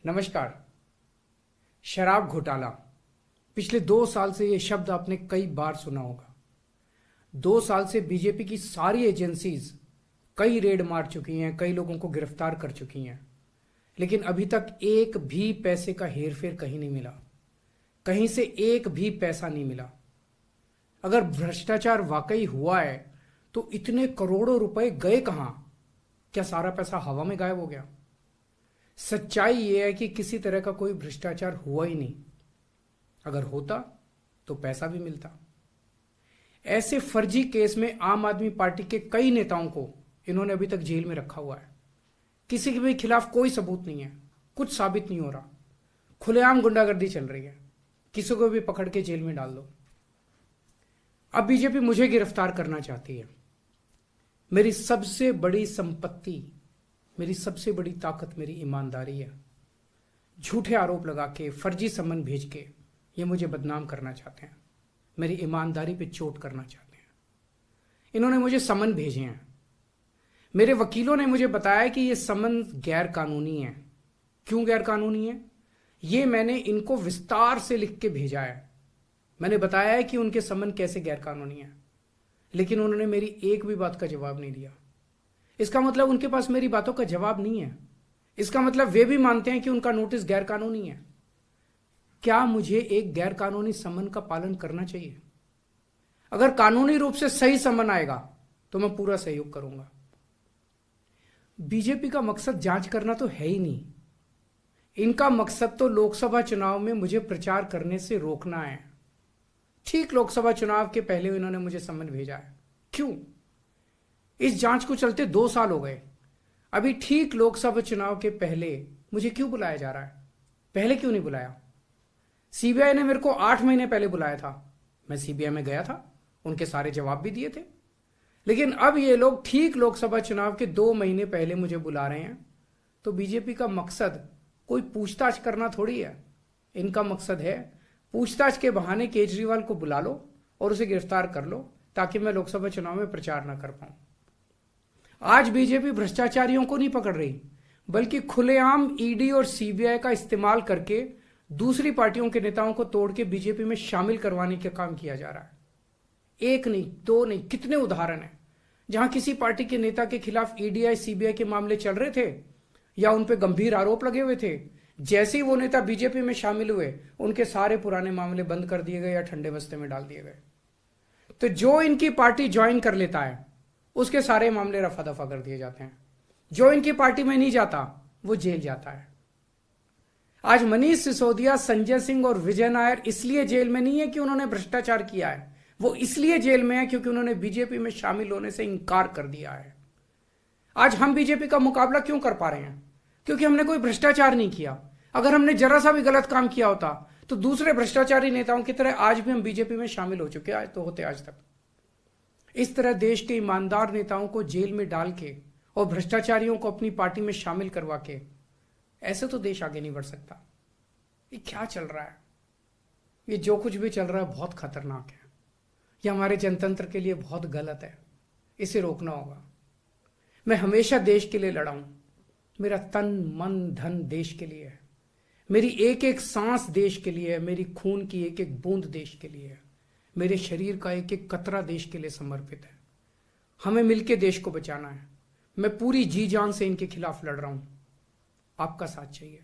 नमस्कार। शराब घोटाला। पिछले 2 साल से यह शब्द आपने कई बार सुना होगा। 2 साल से बीजेपी की सारी एजेंसीज कई रेड मार चुकी हैं, कई लोगों को गिरफ्तार कर चुकी हैं, लेकिन अभी तक एक भी पैसे का हेरफेर कहीं नहीं मिला। कहीं से एक भी पैसा नहीं मिला। अगर भ्रष्टाचार वाकई हुआ है तो इतने करोड़ों रुपए गए कहां? क्या सारा पैसा हवा में गायब हो गया? सच्चाई यह है कि किसी तरह का कोई भ्रष्टाचार हुआ ही नहीं। अगर होता तो पैसा भी मिलता। ऐसे फर्जी केस में आम आदमी पार्टी के कई नेताओं को इन्होंने अभी तक जेल में रखा हुआ है। किसी के भी खिलाफ कोई सबूत नहीं है, कुछ साबित नहीं हो रहा, खुलेआम गुंडागर्दी चल रही है। किसी को भी पकड़ के जेल में डाल दो। अब बीजेपी मुझे गिरफ्तार करना चाहती है। मेरी सबसे बड़ी संपत्ति, मेरी सबसे बड़ी ताकत मेरी ईमानदारी है। झूठे आरोप लगा के, फर्जी सम्मन भेज के ये मुझे बदनाम करना चाहते हैं, मेरी ईमानदारी पे चोट करना चाहते हैं। इन्होंने मुझे सम्मन भेजे हैं। मेरे वकीलों ने मुझे बताया कि ये सम्मन गैर कानूनी है। क्यों गैर कानूनी है? ये मैंने इनको विस्तार से लिख के भेजा है। मैंने बताया है कि उनके सम्मन कैसे गैर कानूनी है, लेकिन उन्होंने मेरी एक भी बात का जवाब नहीं दिया। इसका मतलब उनके पास मेरी बातों का जवाब नहीं है। इसका मतलब वे भी मानते हैं कि उनका नोटिस गैर कानूनी है। क्या मुझे एक गैर कानूनी सम्मन का पालन करना चाहिए? अगर कानूनी रूप से सही सम्मन आएगा तो मैं पूरा सहयोग करूंगा। बीजेपी का मकसद जांच करना तो है ही नहीं। इनका मकसद तो लोकसभा चुनाव में मुझे प्रचार करने से रोकना है। ठीक लोकसभा चुनाव के पहले इन्होंने मुझे सम्मन भेजा है। क्यों? इस जांच को चलते 2 साल हो गए। अभी ठीक लोकसभा चुनाव के पहले मुझे क्यों बुलाया जा रहा है? पहले क्यों नहीं बुलाया? सीबीआई ने मेरे को 8 महीने पहले बुलाया था। मैं सीबीआई में गया था, उनके सारे जवाब भी दिए थे। लेकिन अब ये लोग ठीक लोकसभा चुनाव के 2 महीने पहले मुझे बुला रहे हैं। तो बीजेपी का मकसद कोई पूछताछ करना थोड़ी है। इनका मकसद है पूछताछ के बहाने केजरीवाल को बुला लो और उसे गिरफ्तार कर लो, ताकि मैं लोकसभा चुनाव में प्रचार ना कर पाऊं। आज बीजेपी भ्रष्टाचारियों को नहीं पकड़ रही, बल्कि खुलेआम ईडी और सीबीआई का इस्तेमाल करके दूसरी पार्टियों के नेताओं को तोड़ के बीजेपी में शामिल करवाने का काम किया जा रहा है। एक नहीं, 2 नहीं, कितने उदाहरण हैं जहां किसी पार्टी के नेता के खिलाफ ईडी सीबीआई के मामले चल रहे थे या उन पे गंभीर आरोप लगे हुए थे। जैसे ही वो नेता बीजेपी में शामिल हुए, उनके सारे पुराने मामले बंद कर दिए गए या ठंडे बस्ते में डाल दिए गए। तो जो इनकी पार्टी ज्वाइन कर लेता है उसके सारे मामले रफा दफा कर दिए जाते हैं। जो इनकी पार्टी में नहीं जाता वो जेल जाता है। आज मनीष सिसोदिया, संजय सिंह और विजय नायर इसलिए जेल में नहीं है कि उन्होंने भ्रष्टाचार किया है। वो इसलिए जेल में है क्योंकि उन्होंने बीजेपी में शामिल होने से इंकार कर दिया है। आज हम बीजेपी का मुकाबला क्यों कर पा रहे हैं? क्योंकि हमने कोई भ्रष्टाचार नहीं किया। अगर हमने जरा सा भी गलत काम किया होता तो दूसरे भ्रष्टाचारी नेताओं की तरह आज भी हम बीजेपी में शामिल हो चुके तो होते आज तक। इस तरह देश के ईमानदार नेताओं को जेल में डाल के और भ्रष्टाचारियों को अपनी पार्टी में शामिल करवा के ऐसे तो देश आगे नहीं बढ़ सकता। ये क्या चल रहा है? ये जो कुछ भी चल रहा है बहुत खतरनाक है। ये हमारे जनतंत्र के लिए बहुत गलत है। इसे रोकना होगा। मैं हमेशा देश के लिए लड़ा हूं। मेरा तन मन धन देश के लिए है। मेरी एक एक सांस देश के लिए है। मेरी खून की एक एक बूंद देश के लिए है। मेरे शरीर का एक एक कतरा देश के लिए समर्पित है। हमें मिलकर देश को बचाना है। मैं पूरी जी जान से इनके खिलाफ लड़ रहा हूं। आपका साथ चाहिए।